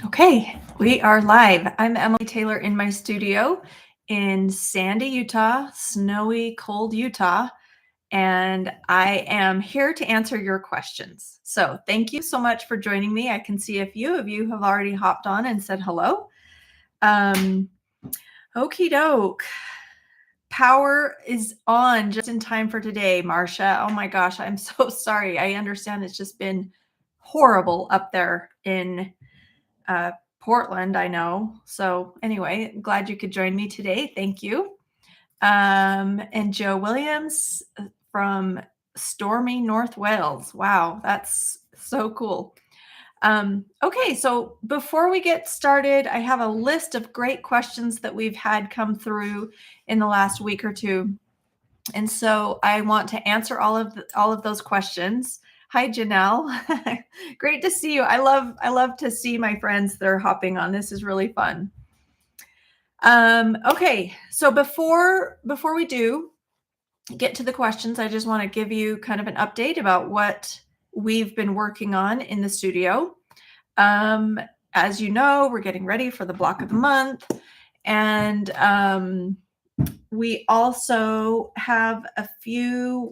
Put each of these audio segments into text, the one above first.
Okay, we are live. I'm Emily Taylor in my studio in Sandy, Utah, snowy, cold Utah, and I am here to answer your questions. So thank you so much for joining me. I can see a few of you have already hopped on and said hello. Okie doke. Power is on just in time for today, Marcia. Oh my gosh, I'm so sorry. I understand it's just been horrible up there in Portland, I know. So anyway, glad you could join me today. Thank you. And Joe Williams from stormy North Wales. Wow, that's so cool. Okay, so before we get started, I have a list of great questions that we've had come through in the last week or two. And so I want to answer all of those questions. Hi, Janelle. Great to see you. I love to see my friends that are hopping on. This is really fun. Okay, so before we do get to the questions, I just want to give you kind of an update about what we've been working on in the studio. As you know, we're getting ready for the block of the month, and we also have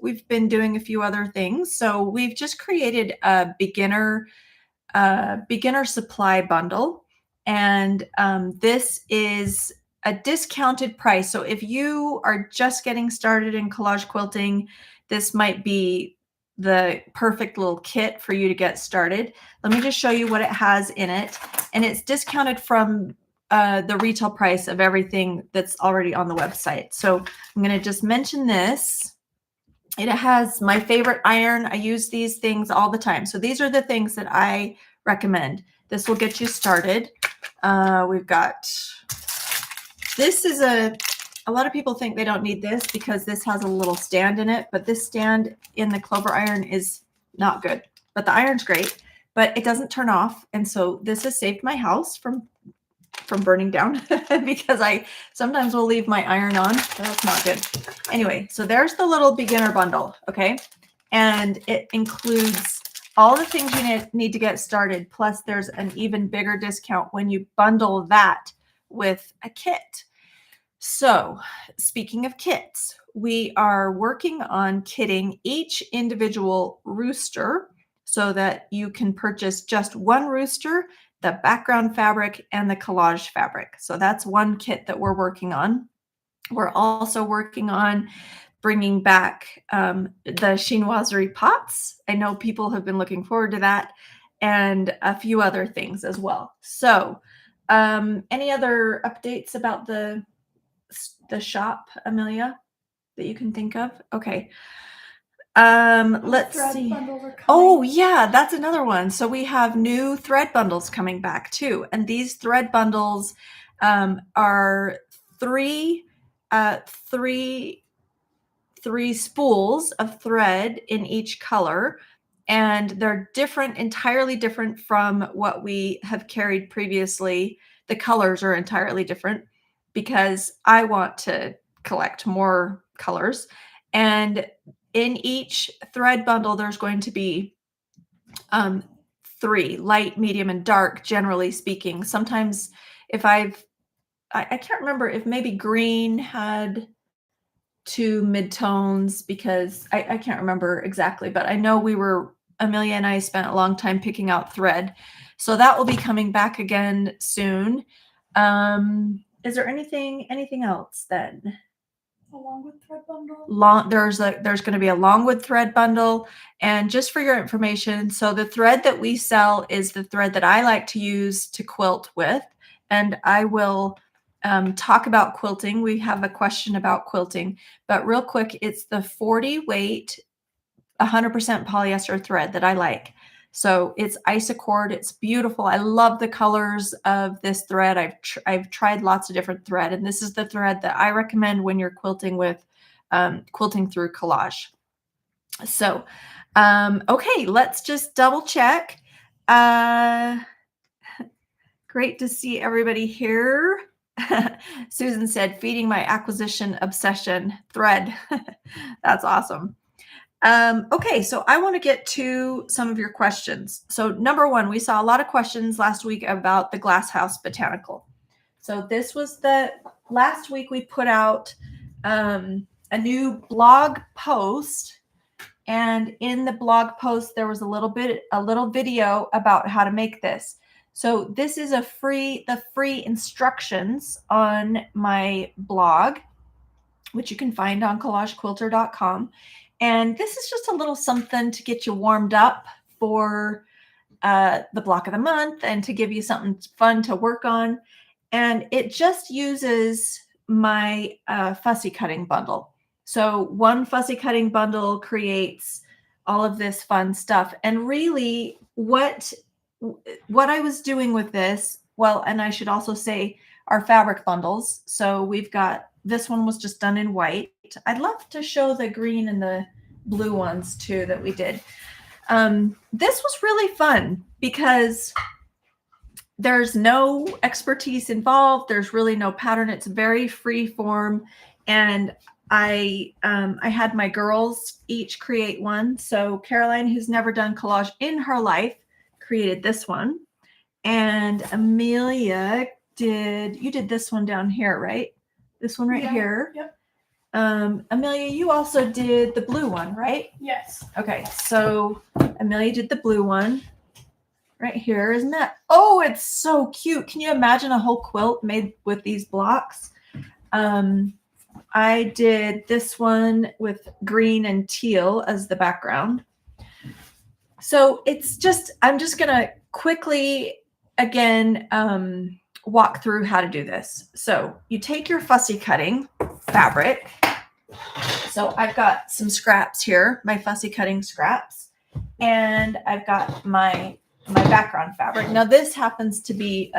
we've been doing a few other things. So we've just created a beginner supply bundle. And this is a discounted price. So if you are just getting started in collage quilting, this might be the perfect little kit for you to get started. Let me just show you what it has in it. And it's discounted from the retail price of everything that's already on the website. So I'm going to just mention this. It has my favorite iron. I use these things all the time. So these are the things that I recommend. This will get you started. We've got, this is a lot of people think they don't need this because this has a little stand in it, but this stand in the clover iron is not good. But the iron's great, but it doesn't turn off. And so this has saved my house from burning down because I sometimes will leave my iron on. That's not good. Anyway, so there's the little beginner bundle, okay? And it includes all the things you need to get started, plus there's an even bigger discount when you bundle that with a kit. So speaking of kits, we are working on kitting each individual rooster so that you can purchase just one rooster, the background fabric, and the collage fabric. So that's one kit that we're working on. We're also working on bringing back the chinoiserie pots. I know people have been looking forward to that, and a few other things as well. So any other updates about the shop, Amelia, that you can think of? Okay. Let's see. Oh yeah, that's another one. So we have new thread bundles coming back too. And these thread bundles are three spools of thread in each color. And they're different, entirely different from what we have carried previously. The colors are entirely different because I want to collect more colors. And in each thread bundle, there's going to be three: light, medium, and dark, generally speaking. Sometimes if I can't remember if maybe green had two midtones because I can't remember exactly, but I know Amelia and I spent a long time picking out thread. So that will be coming back again soon. Is there anything else then? A longwood thread bundle. There's going to be a longwood thread bundle. And just for your information, so the thread that we sell is the thread that I like to use to quilt with. And I will talk about quilting. We have a question about quilting, but real quick, it's the 40 weight, 100% polyester thread that I like. So it's isocord. It's beautiful. I love the colors of this thread. I've tried lots of different thread, and this is the thread that I recommend when you're quilting with quilting through collage. So, okay, let's just double check. Great to see everybody here. Susan said, feeding my acquisition obsession thread. That's awesome. Okay, so I want to get to some of your questions. So number one, we saw a lot of questions last week about the glasshouse botanical. So this was last week we put out a new blog post, and in the blog post there was a little video about how to make this. So this is the free instructions on my blog, which you can find on collagequilter.com. And this is just a little something to get you warmed up for the block of the month and to give you something fun to work on. And it just uses my fussy cutting bundle. So one fussy cutting bundle creates all of this fun stuff. And really what I was doing with this, well, and I should also say our fabric bundles. So we've got, this one was just done in white. I'd love to show the green and the blue ones too that we did. This was really fun because there's no expertise involved. There's really no pattern. It's very free form. And I had my girls each create one. So Caroline, who's never done collage in her life, created this one. And Amelia you did this one down here, right? This one right here. Yep. Amelia, you also did the blue one, right? Yes. Okay, so Amelia did the blue one right here. Isn't that? Oh, it's so cute. Can you imagine a whole quilt made with these blocks? I did this one with green and teal as the background. So it's just, I'm just going to quickly again walk through how to do this. So you take your fussy cutting fabric. So I've got some scraps here, my fussy cutting scraps, and I've got my background fabric. Now this happens to be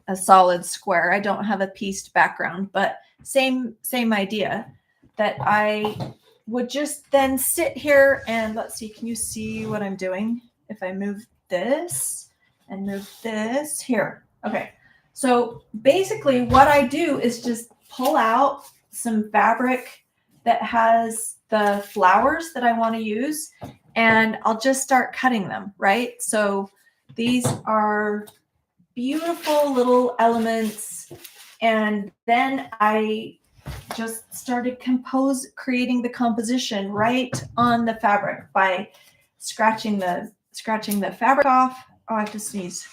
a solid square. I don't have a pieced background, but same idea, that I would just then sit here and let's see, can you see what I'm doing? If I move this and move this here. Okay. So basically what I do is just pull out some fabric that has the flowers that I want to use, and I'll just start cutting them, right? So these are beautiful little elements. And then I just started creating the composition right on the fabric by scratching the fabric off. Oh, I have to sneeze.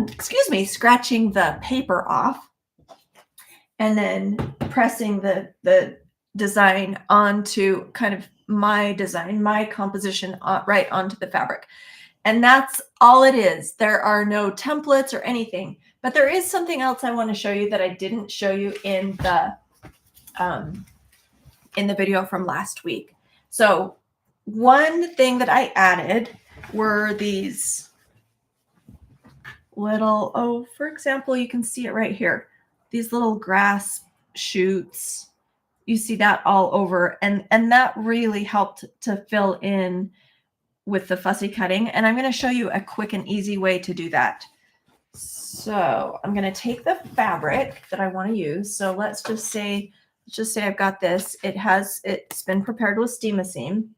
Excuse me, scratching the paper off and then pressing the design onto kind of my design, my composition right onto the fabric. And that's all it is. There are no templates or anything, but there is something else I want to show you that I didn't show you in the video from last week. So one thing that I added were these little, oh, for example, you can see it right here. These little grass shoots, you see that all over. And that really helped to fill in with the fussy cutting. And I'm going to show you a quick and easy way to do that. So I'm going to take the fabric that I want to use. So let's just say I've got this. It's been prepared with steam-a-seam.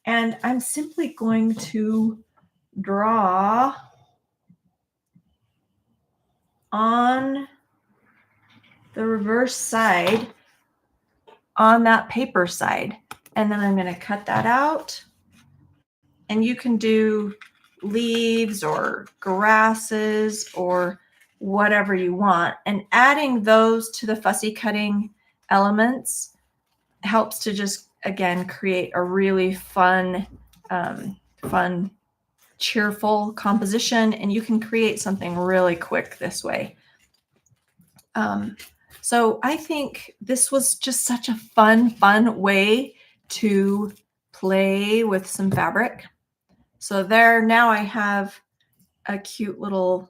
And I'm simply going to draw on the reverse side on that paper side. And then I'm going to cut that out. And you can do leaves or grasses or whatever you want. And adding those to the fussy cutting elements helps to just, again, create a really fun, cheerful composition. And you can create something really quick this way. So I think this was just such a fun way to play with some fabric. So there, now I have a cute little,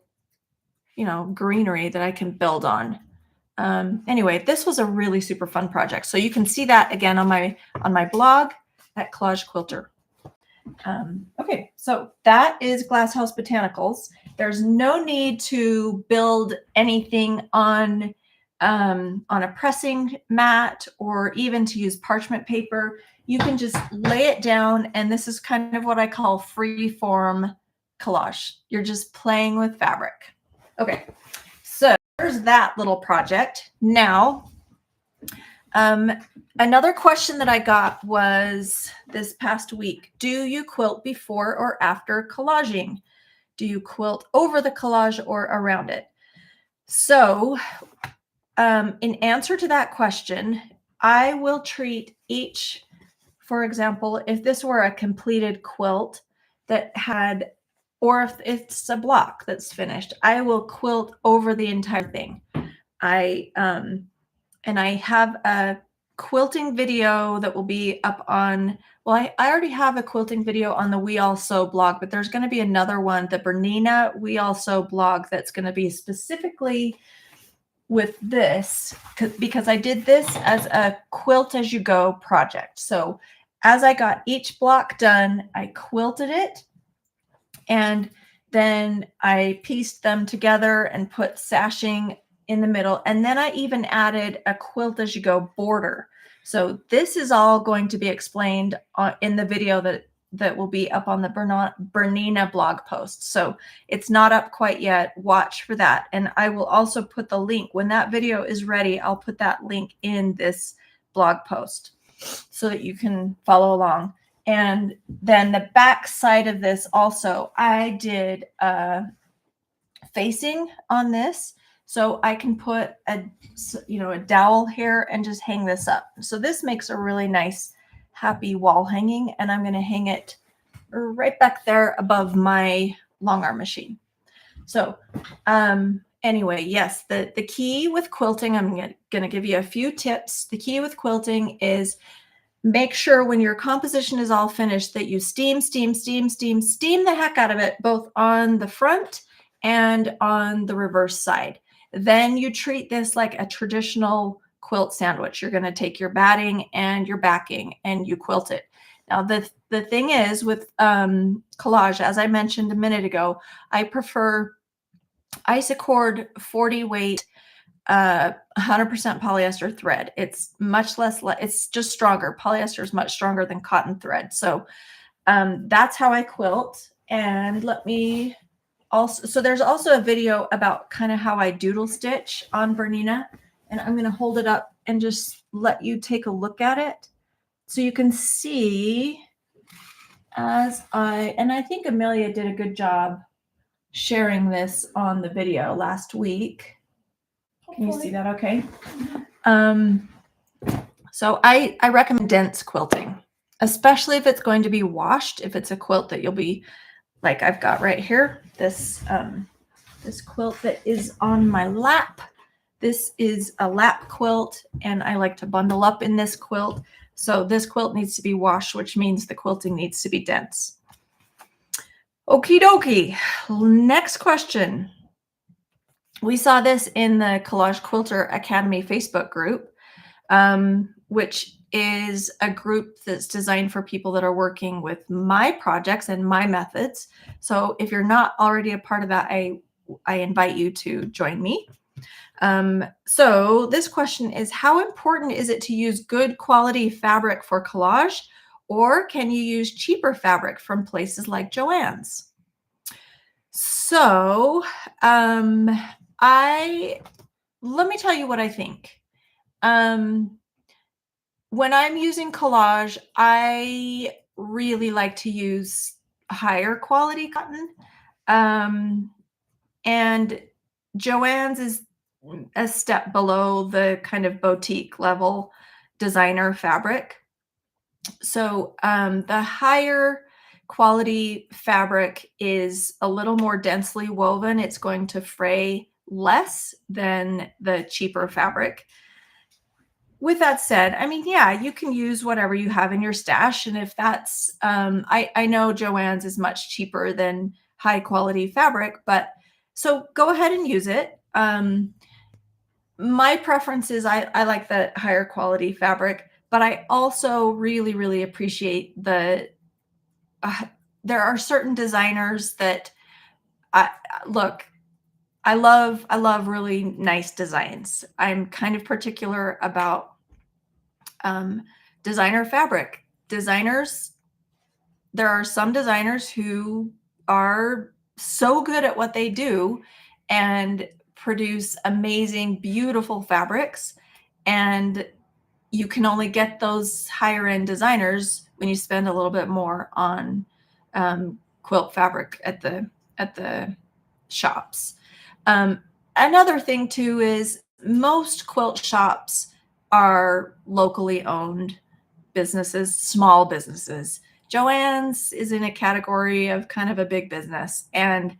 greenery that I can build on. Anyway, this was a really super fun project. So you can see that again on my blog at Collage Quilter. Okay, so that is Glasshouse Botanicals. There's no need to build anything on a pressing mat or even to use parchment paper. you can just lay it down, and this is kind of what I call free form collage. You're just playing with fabric. Okay, so there's that little project. Now, another question that I got was this past week: do you quilt before or after collaging? Do you quilt over the collage or around it? So, in answer to that question, I will treat each, for example, if this were a completed quilt that had, or if it's a block that's finished, I will quilt over the entire thing. And I have a quilting video that will be up on, well, I already have a quilting video on the We All Sew blog, but there's going to be another one, the Bernina We All Sew blog, that's going to be specifically with this, because I did this as a quilt as you go project. So as I got each block done, I quilted it, and then I pieced them together and put sashing in the middle. And then I even added a quilt as you go border. So this is all going to be explained in the video that will be up on the Bernina blog post. So it's not up quite yet. Watch for that. And I will also put the link when that video is ready. I'll put that link in this blog post so that you can follow along. And then the back side of this also, I did facing on this, so I can put a dowel here and just hang this up. So this makes a really nice, happy wall hanging, and I'm going to hang it right back there above my long arm machine. So anyway, yes, the key with quilting, I'm going to give you a few tips. The key with quilting is make sure when your composition is all finished that you steam the heck out of it, both on the front and on the reverse side. Then you treat this like a traditional quilt sandwich. You're going to take your batting and your backing and you quilt it. Now, the thing is with collage, as I mentioned a minute ago, I prefer Isacord 40 weight 100% polyester thread. It's much less, it's just stronger. Polyester is much stronger than cotton thread. So that's how I quilt. And let me also, so there's also a video about kind of how I doodle stitch on Bernina. And I'm going to hold it up and just let you take a look at it so you can see and I think Amelia did a good job sharing this on the video last week. Can you see that okay? So I recommend dense quilting, especially if it's going to be washed. If it's a quilt that you'll be, like I've got right here, this quilt that is on my lap. This is a lap quilt, and I like to bundle up in this quilt. So this quilt needs to be washed, which means the quilting needs to be dense. Okie dokie. Next question. We saw this in the Collage Quilter Academy Facebook group, which is a group that's designed for people that are working with my projects and my methods. So if you're not already a part of that, I invite you to join me. So this question is, how important is it to use good quality fabric for collage, or can you use cheaper fabric from places like Joann's? So let me tell you what I think. When I'm using collage, I really like to use higher quality cotton. And Joann's is a step below the kind of boutique level designer fabric. So the higher quality fabric is a little more densely woven. It's going to fray less than the cheaper fabric. With that said, I mean, yeah, you can use whatever you have in your stash. And if that's, I know Joann's is much cheaper than high quality fabric, but so go ahead and use it. My preference is I like the higher quality fabric, but I also really, really appreciate there are certain designers that I love really nice designs. I'm kind of particular about designer fabric. designers, there are some designers who are so good at what they do and produce amazing, beautiful fabrics. And you can only get those higher end designers when you spend a little bit more on quilt fabric at the shops. Another thing too is most quilt shops are locally owned businesses, small businesses. Joann's is in a category of kind of a big business, and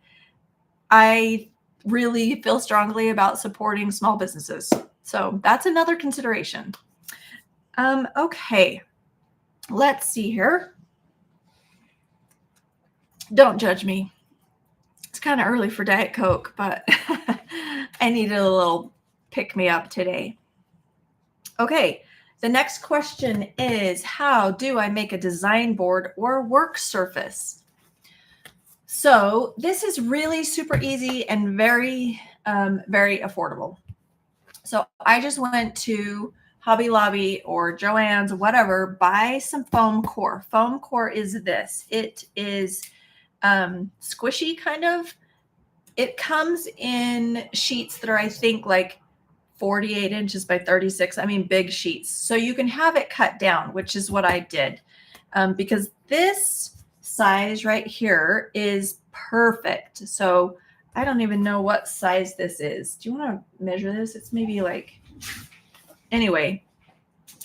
I really feel strongly about supporting small businesses. So that's another consideration. Okay, let's see here. Don't judge me. It's kind of early for Diet Coke, but I needed a little pick me up today. Okay, the next question is, how do I make a design board or work surface? So this is really super easy and very, very affordable. So I just went to Hobby Lobby or Joann's, whatever, buy some foam core. Foam core is this. It is squishy kind of. It comes in sheets that are, I think, like 48 inches by 36. I mean, big sheets. So you can have it cut down, which is what I did. Because this size right here is perfect. So I don't even know what size this is. Do you want to measure this? It's maybe like, anyway.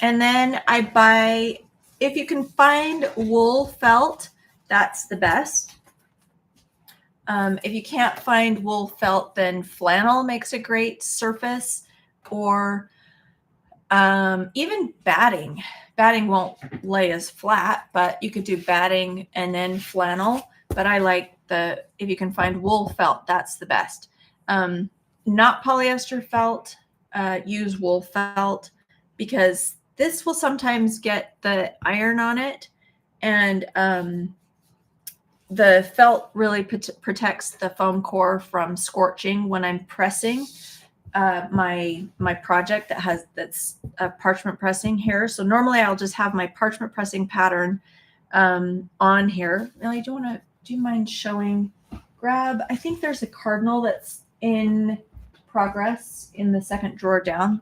And then I buy, if you can find wool felt, that's the best. If you can't find wool felt, then flannel makes a great surface, or even batting. Batting won't lay as flat, but you could do batting and then flannel. But I like if you can find wool felt, that's the best. Not polyester felt, use wool felt, because this will sometimes get the iron on it, and the felt really protects the foam core from scorching when I'm pressing my project that's parchment pressing here. So normally I'll just have my parchment pressing pattern on here. Millie, do you mind showing? I think there's a cardinal that's in progress in the second drawer down.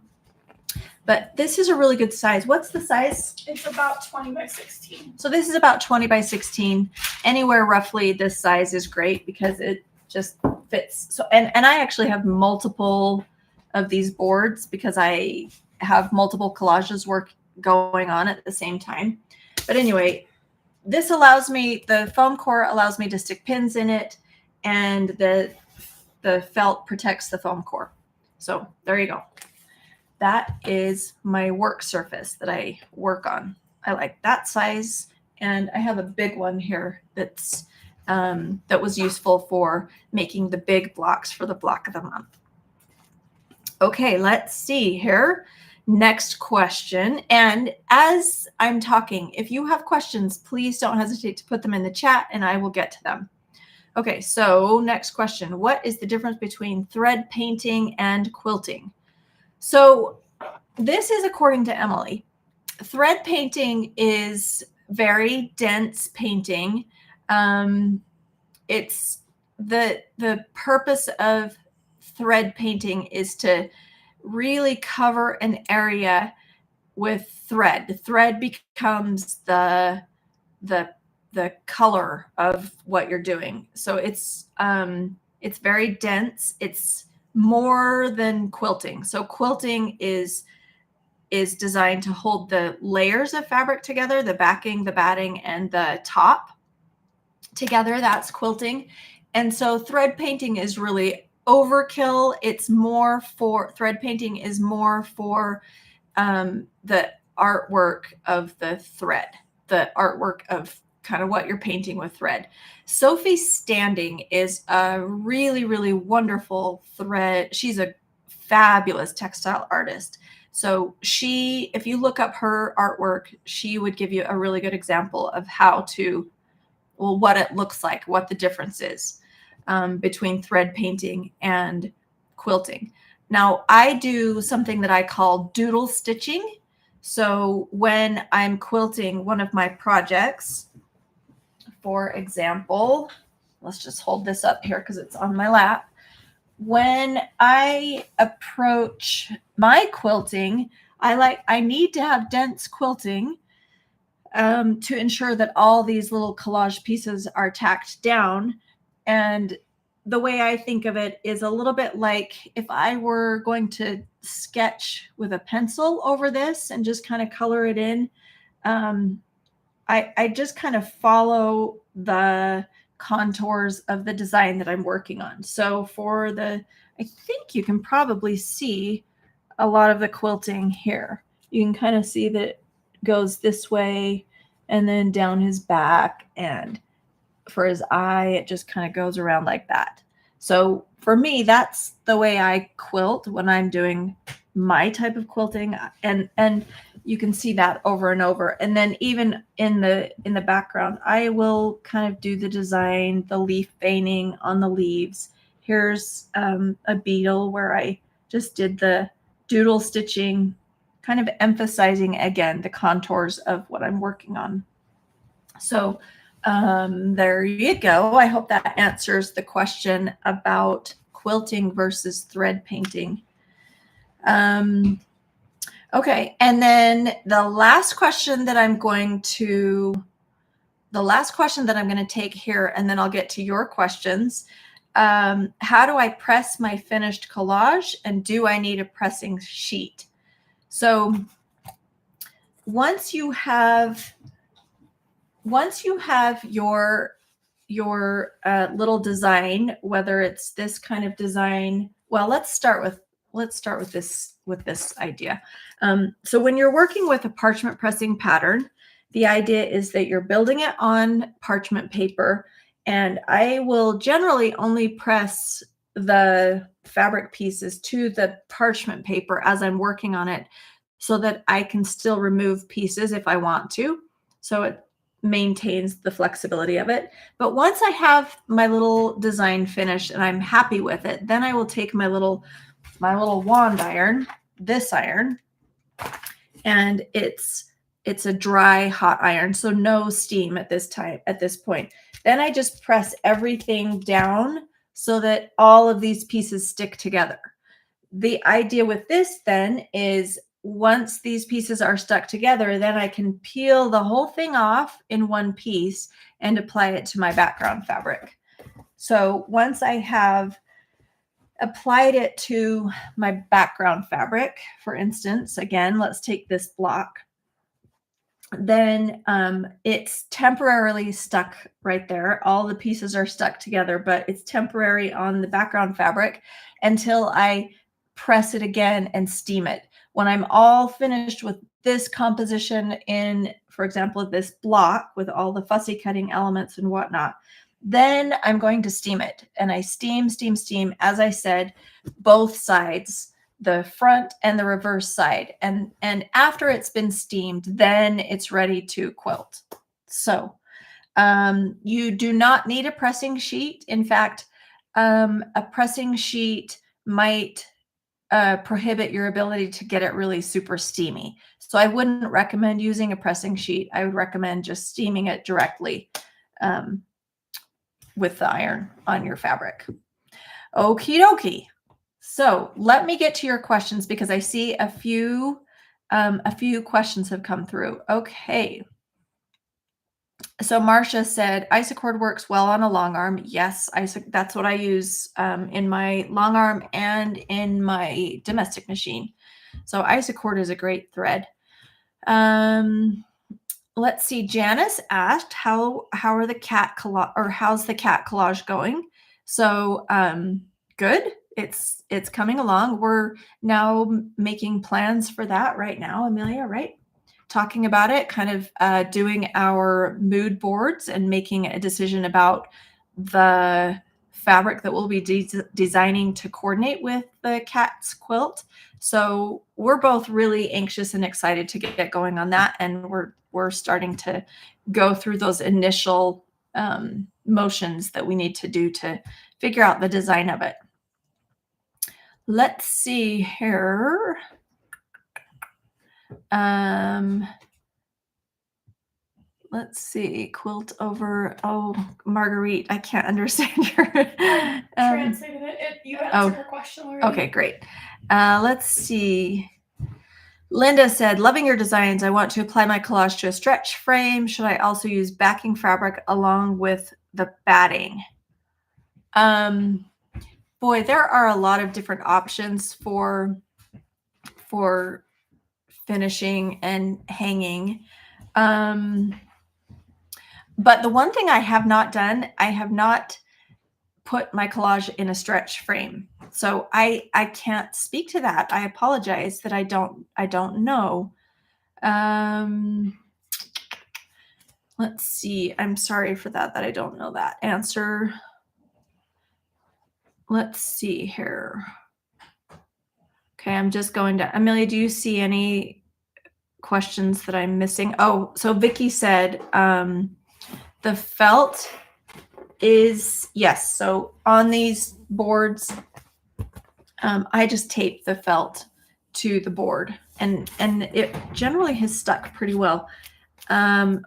But this is a really good size. What's the size? It's about 20 by 16. So this is about 20 by 16. Anywhere roughly this size is great because it just fits. So and I actually have multiple of these boards because I have multiple collages work going on at the same time. But anyway, this allows me, the foam core allows me to stick pins in it, and the felt protects the foam core. So there you go. That is my work surface that I work on. I like that size, and I have a big one here that's that was useful for making the big blocks for the block of the month. Okay, let's see here. Next question. And as I'm talking, if you have questions, please don't hesitate to put them in the chat and I will get to them. Okay, so next question. What is the difference between thread painting and quilting? So this is according to Emily. Thread painting is very dense painting. It's the purpose of thread painting is to really cover an area with thread. The thread becomes the color of what you're doing. So it's very dense. It's more than quilting. So quilting is designed to hold the layers of fabric together, the backing, the batting, and the top together. That's quilting. And so thread painting is really overkill. Thread painting is more for the artwork of the thread, the artwork of kind of what you're painting with thread. Sophie Standing is a really, really wonderful thread. She's a fabulous textile artist. So if you look up her artwork, she would give you a really good example of what it looks like, what the difference is between thread painting and quilting. Now, I do something that I call doodle stitching. So when I'm quilting one of my projects, for example, let's just hold this up here because it's on my lap. When I approach my quilting, I need to have dense quilting to ensure that all these little collage pieces are tacked down. And the way I think of it is a little bit like if I were going to sketch with a pencil over this and just kind of color it in. I just kind of follow the contours of the design that I'm working on. So I think you can probably see a lot of the quilting here. You can kind of see that it goes this way and then down his back, and for his eye, it just kind of goes around like that. So for me, that's the way I quilt when I'm doing my type of quilting, and you can see that over and over. And then even in the background, I will kind of do the design, the leaf veining on the leaves. Here's a beetle where I just did the doodle stitching, kind of emphasizing again the contours of what I'm working on. So there you go. I hope that answers the question about quilting versus thread painting. Okay, and then the last question that I'm going to take here, and then I'll get to your questions. How do I press my finished collage, and do I need a pressing sheet? So once you have your little design, whether it's this kind of design, well, let's start with this idea. So when you're working with a parchment pressing pattern, the idea is that you're building it on parchment paper, and I will generally only press the fabric pieces to the parchment paper as I'm working on it, so that I can still remove pieces if I want to. So it maintains the flexibility of it. But once I have my little design finished and I'm happy with it, then I will take my little wand iron, this iron, and it's a dry hot iron, so no steam at this point. Then I just press everything down so that all of these pieces stick together. The idea with this then is once these pieces are stuck together, then I can peel the whole thing off in one piece and apply it to my background fabric. So once I have applied it to my background fabric, for instance, again, let's take this block, then it's temporarily stuck right there. All the pieces are stuck together, but it's temporary on the background fabric until I press it again and steam it. When I'm all finished with this composition in, for example, this block with all the fussy cutting elements and whatnot, then I'm going to steam it. And I steam, as I said, both sides, the front and the reverse side. And after it's been steamed, then it's ready to quilt. So you do not need a pressing sheet. In fact, a pressing sheet might prohibit your ability to get it really super steamy. So I wouldn't recommend using a pressing sheet. I would recommend just steaming it directly with the iron on your fabric. Okie dokie. So let me get to your questions because I see a few questions have come through. Okay. So Marcia said, Isacord works well on a long arm. Yes, that's what I use in my long arm and in my domestic machine. So Isacord is a great thread. Let's see. Janice asked, how are the cat collage, or how's the cat collage going? So good. It's coming along. We're now making plans for that right now, Amelia, right? Talking about it, kind of doing our mood boards and making a decision about the fabric that we'll be designing to coordinate with the cat's quilt. So we're both really anxious and excited to get going on that, and we're starting to go through those initial motions that we need to do to figure out the design of it. Let's see here. Let's see, quilt over, oh, Marguerite, I can't understand your, Translated it. You answered her question already. okay, great. Let's see. Linda said, loving your designs. I want to apply my collage to a stretch frame. Should I also use backing fabric along with the batting? Boy, there are a lot of different options for finishing and hanging. But the one thing I have not done, I have not put my collage in a stretch frame. So I can't speak to that. I apologize that I don't know. Let's see. I'm sorry for that I don't know that answer. Let's see here. Okay, I'm just going to, Amelia, do you see any questions that I'm missing? Oh, so Vicky said the felt is, yes. So on these boards, I just tape the felt to the board and it generally has stuck pretty well.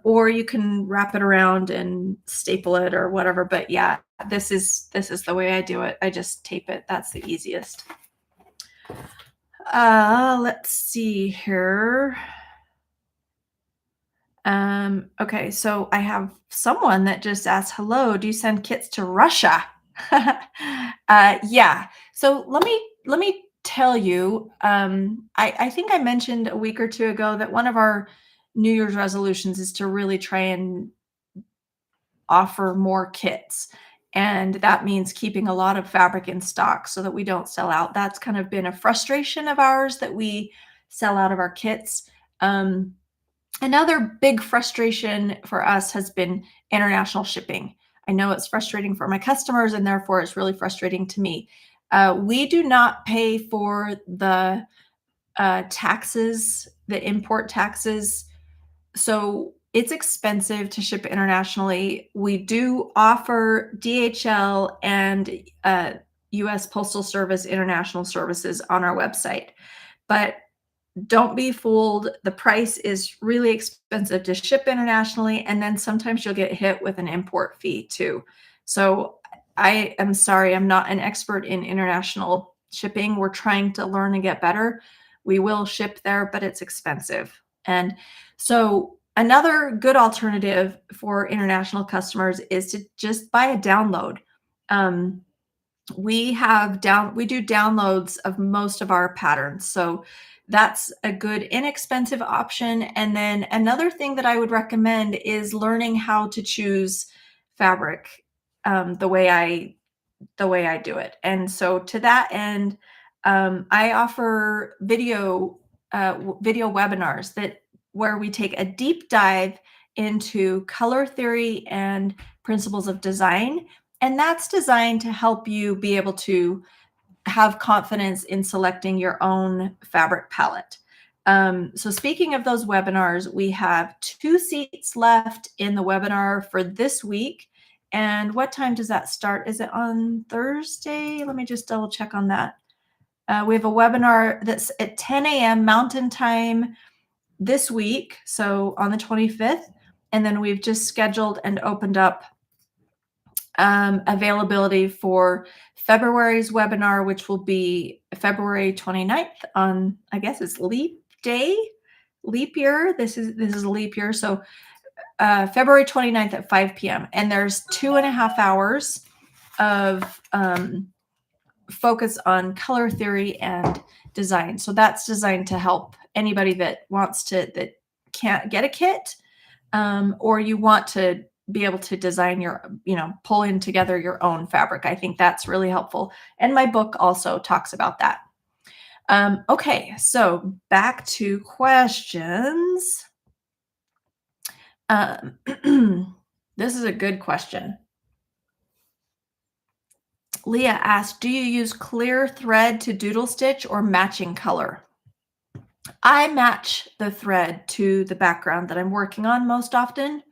Or you can wrap it around and staple it or whatever. But yeah, this is the way I do it. I just tape it. That's the easiest. Let's see here. Okay, so I have someone that just asked, hello, do you send kits to Russia? Yeah. So let me tell you, I think I mentioned a week or two ago that one of our New Year's resolutions is to really try and offer more kits. And that means keeping a lot of fabric in stock so that we don't sell out. That's kind of been a frustration of ours that we sell out of our kits. Another big frustration for us has been international shipping. I know it's frustrating for my customers and therefore it's really frustrating to me. We do not pay for the taxes, the import taxes. So it's expensive to ship internationally. We do offer DHL and US Postal Service international services on our website, but don't be fooled. The price is really expensive to ship internationally, and then sometimes you'll get hit with an import fee too. So I am sorry, I'm not an expert in international shipping. We're trying to learn and get better. We will ship there, but it's expensive. And so another good alternative for international customers is to just buy a download. We do downloads of most of our patterns. So that's a good inexpensive option. And then another thing that I would recommend is learning how to choose fabric the way I do it. And so to that end, I offer video webinars where we take a deep dive into color theory and principles of design. And that's designed to help you be able to have confidence in selecting your own fabric palette. So speaking of those webinars, we have 2 seats left in the webinar for this week. And what time does that start? Is it on Thursday? Let me just double check on that. We have a webinar that's at 10 a.m. Mountain Time this week, so on the 25th. And then we've just scheduled and opened up availability for February's webinar, which will be February 29th on, I guess it's leap year. This is a leap year. So February 29th at 5 p.m. And there's 2.5 hours of focus on color theory and design. So that's designed to help anybody that can't get a kit, or you want to be able to design pull in together your own fabric. I think that's really helpful. And my book also talks about that. Okay, so back to questions. This is a good question. Leah asked, do you use clear thread to doodle stitch or matching color? I match the thread to the background that I'm working on most often.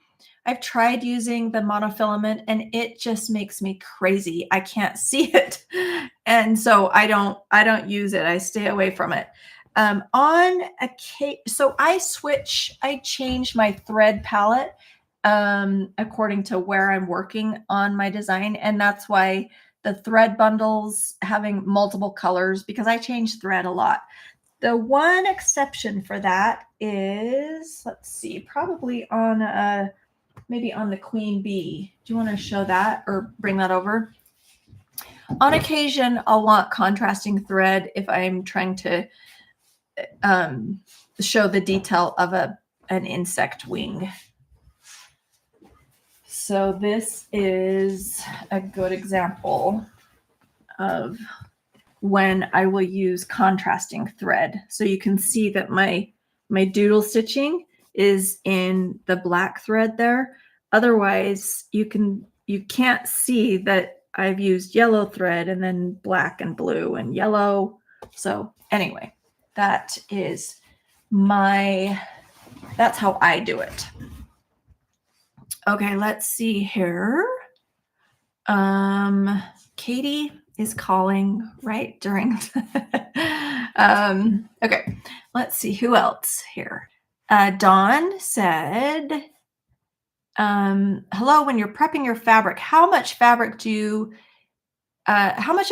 I've tried using the monofilament and it just makes me crazy. I can't see it. And so I don't use it. I stay away from it. So I change my thread palette according to where I'm working on my design. And that's why the thread bundles having multiple colors, because I change thread a lot. The one exception for that is, let's see, probably on maybe on the Queen Bee. Do you want to show that or bring that over? On occasion, I'll want contrasting thread if I'm trying to show the detail of an insect wing. So this is a good example of when I will use contrasting thread. So you can see that my doodle stitching is in the black thread there. Otherwise, you can't see that I've used yellow thread and then black and blue and yellow. So anyway, that's how I do it. Okay, let's see here. Katie is calling right during okay, let's see who else here. Dawn said, hello, when you're prepping your fabric, how much of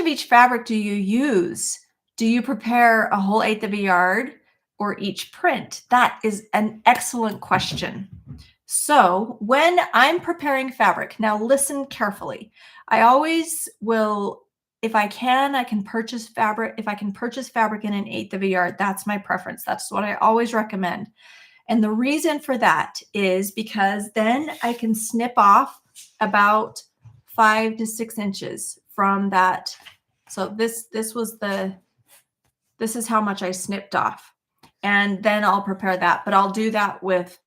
each fabric do you use? Do you prepare a whole 1/8 of a yard or each print? That is an excellent question. So when I'm preparing fabric, now listen carefully. I always will, if I can purchase fabric. If I can purchase fabric in an 1/8 of a yard, that's my preference. That's what I always recommend. And the reason for that is because then I can snip off about 5 to 6 inches from that. So this is how much I snipped off. And then I'll prepare that, but I'll do that with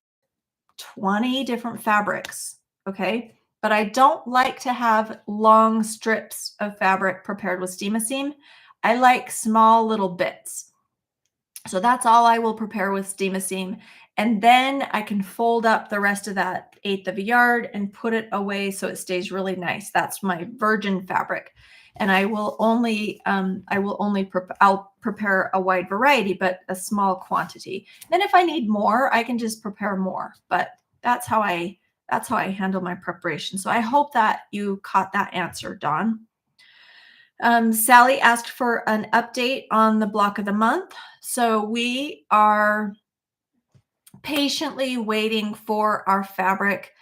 20 different fabrics, okay? But I don't like to have long strips of fabric prepared with Steam-A-Seam. I like small little bits. So that's all I will prepare with Steam-A-Seam. And then I can fold up the rest of that 1/8 of a yard and put it away so it stays really nice. That's my virgin fabric. And I'll prepare a wide variety, but a small quantity. Then if I need more, I can just prepare more. But that's how I handle my preparation. So I hope that you caught that answer, Dawn. Sally asked for an update on the block of the month. So we are patiently waiting for our fabric.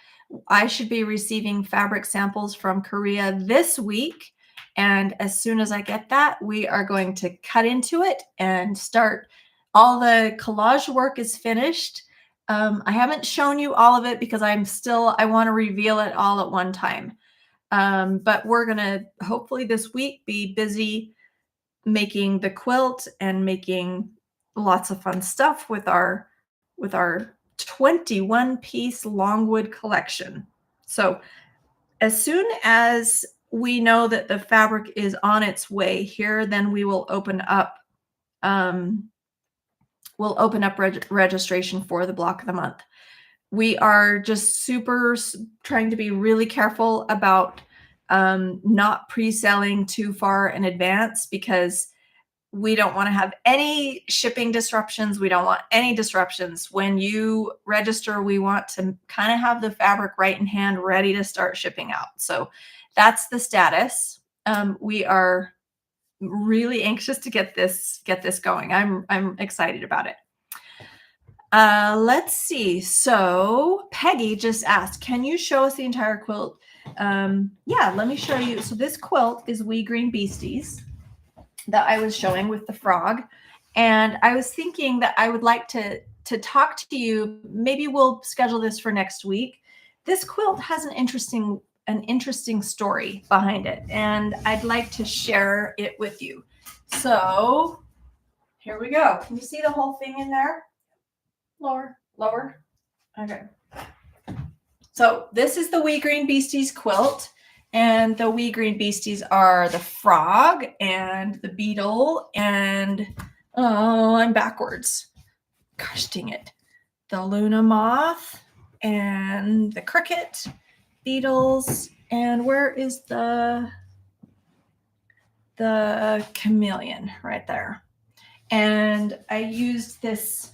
I should be receiving fabric samples from Korea this week. And as soon as I get that, we are going to cut into it and start. All the collage work is finished. I haven't shown you all of it because I want to reveal it all at one time. But we're going to hopefully this week be busy making the quilt and making lots of fun stuff with our 21-piece longwood collection. So as soon as we know that the fabric is on its way here, then we will open up registration for the block of the month. We are just super trying to be really careful about not pre-selling too far in advance because we don't want to have any shipping disruptions. We don't want any disruptions. When you register, we want to kind of have the fabric right in hand, ready to start shipping out. So that's the status. We are really anxious to get this going. I'm excited about it. Let's see. So Peggy just asked, can you show us the entire quilt? Yeah, let me show you. So this quilt is Wee Green Beasties that I was showing with the frog. And I was thinking that I would like to talk to you. Maybe we'll schedule this for next week. This quilt has an interesting story behind it, and I'd like to share it with you. So here we go. Can you see the whole thing in there? Lower. Okay. So this is the Wee Green Beasties quilt. And the Wee Green Beasties are the frog and the beetle and, oh, I'm backwards. Gosh dang it. The Luna moth and the cricket, beetles, and where is the chameleon? Right there. and I used this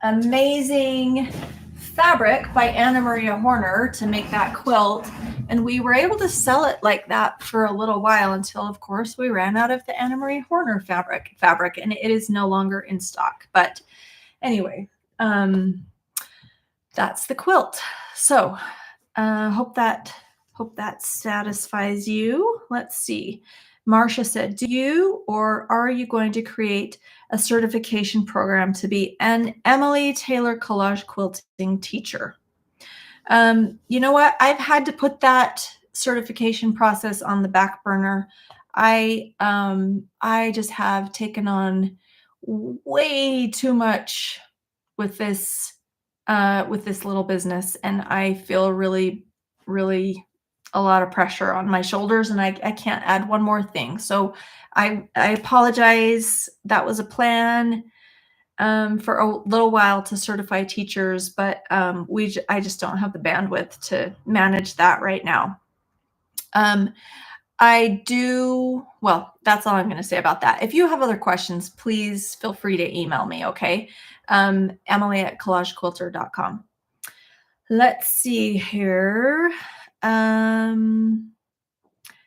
amazing fabric by Anna Maria Horner to make that quilt. And we were able to sell it like that for a little while until, of course, we ran out of the Anna Maria Horner fabric, and it is no longer in stock. But anyway, that's the quilt. So hope that satisfies you. Let's see. Marcia said, do you or are you going to create a certification program to be an Emily Taylor collage quilting teacher? You know what? I've had to put that certification process on the back burner. I just have taken on way too much with this little business, and I feel really a lot of pressure on my shoulders, and I can't add one more thing. So I apologize. That was a plan for a little while to certify teachers, but I just don't have the bandwidth to manage that right now. Well, that's all I'm going to say about that. If you have other questions, please feel free to email me, okay? Emily@collagequilter.com. Let's see here.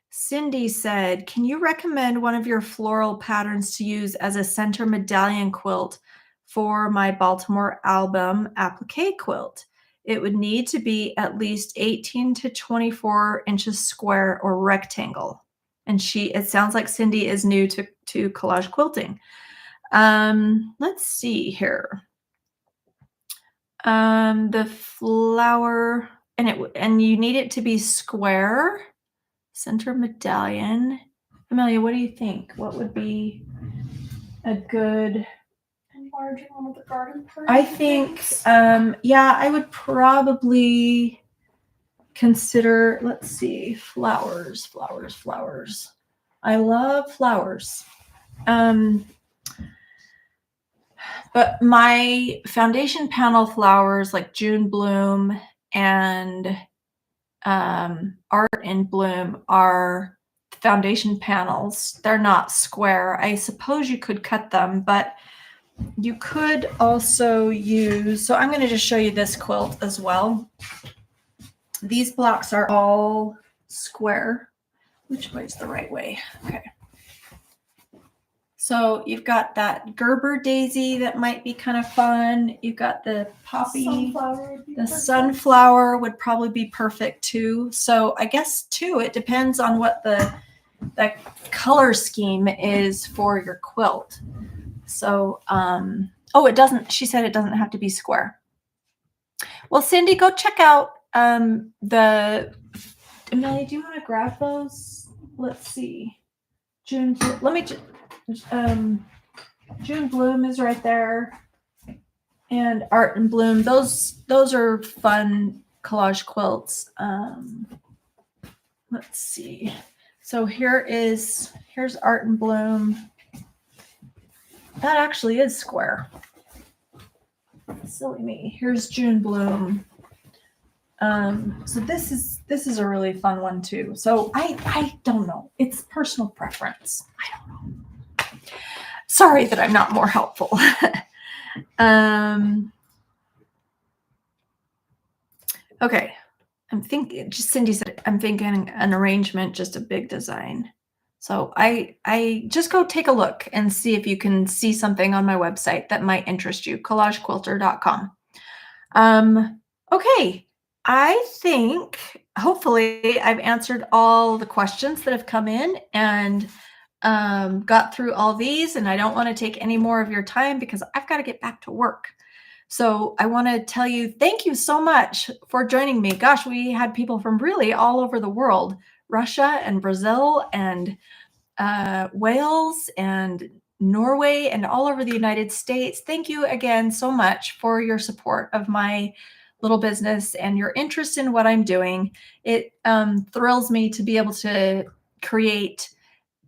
Cindy said, can you recommend one of your floral patterns to use as a center medallion quilt for my Baltimore album applique quilt? It would need to be at least 18 to 24 inches square or rectangle. And it sounds like Cindy is new to collage quilting. Let's see here. The flower, and you need it to be square, center medallion. Amelia, what do you think? What would be a good? Enlarging one of the garden parts. I think, yeah, I would probably consider, let's see, flowers. I love flowers. But my foundation panel flowers like June Bloom and Art in Bloom are foundation panels. They're not square. I suppose you could cut them, but you could also use, so I'm going to just show you this quilt as well. These blocks are all square. Which way is the right way? Okay. So you've got that Gerber daisy that might be kind of fun. You've got the poppy. The sunflower would probably be perfect too. So I guess too, it depends on what the color scheme is for your quilt. So, oh, it doesn't, she said it doesn't have to be square. Well, Cindy, go check out Amelia, do you want to grab those? Let's see. June, let me just, June Bloom is right there. And Art and Bloom, those are fun collage quilts. Let's see. So here's Art and Bloom. That actually is square. Silly me. Here's June Bloom. So this is a really fun one too. So I don't know. It's personal preference. I don't know. Sorry that I'm not more helpful. Okay. I'm thinking, just Cindy said, I'm thinking an arrangement, just a big design. So I just go take a look and see if you can see something on my website that might interest you, collagequilter.com. Okay. I think hopefully I've answered all the questions that have come in and got through all these, and I don't want to take any more of your time because I've got to get back to work. So I want to tell you, thank you so much for joining me. Gosh, we had people from really all over the world, Russia and Brazil and Wales and Norway and all over the United States. Thank you again so much for your support of my little business and your interest in what I'm doing. It thrills me to be able to create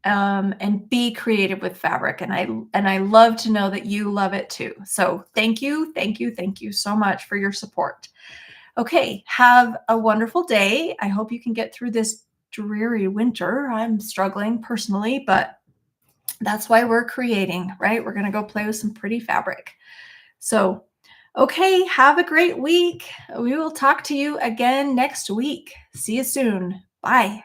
and be creative with fabric. And I love to know that you love it too. So thank you so much for your support. Okay, have a wonderful day. I hope you can get through this dreary winter. I'm struggling personally, but That's why we're creating, right? We're going to go play with some pretty fabric. So, okay, have a great week. We will talk to you again next week. See you soon. Bye.